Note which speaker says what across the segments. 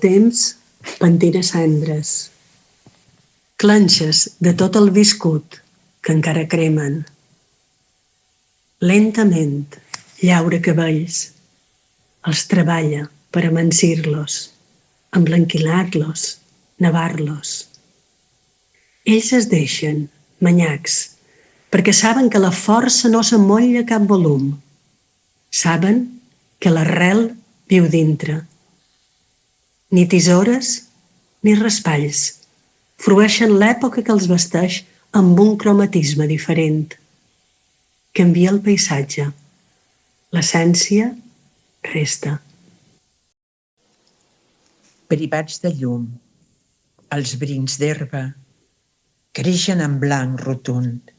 Speaker 1: temps pentina cendres, clenxes de tot el viscut que encara cremen. Lentament llaura cabells, els treballa per amansir-los, emblanquinar-los, nevar-los. Ells es deixen, manyacs, perquè saben que la força no s'amolla a cap volum. Saben que l'arrel viu dintre. Ni tisores ni raspalls frueixen l'època que els vesteix amb un cromatisme diferent. Canvia el paisatge. L'essència resta.
Speaker 2: Privats de llum, els brins d'herba creixen en blanc rotund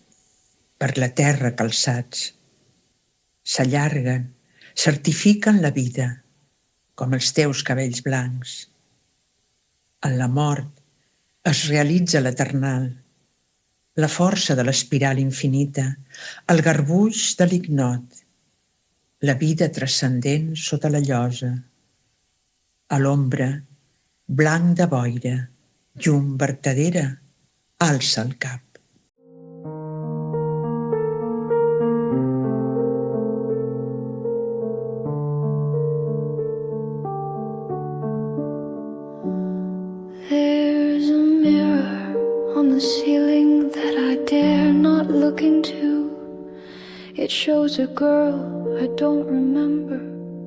Speaker 2: per la terra calçats. S'allarguen, certifiquen la vida, com els teus cabells blancs. En la mort es realitza l'eternal, la força de l'espiral infinita, el garbuix de l'ignot, la vida transcendent sota la llosa. A l'ombra, blanc de boira, llum vertadera, alça el cap.
Speaker 3: There's a mirror on the ceiling that I dare not look into. It shows a girl I don't remember,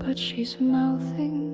Speaker 3: but she's mouthing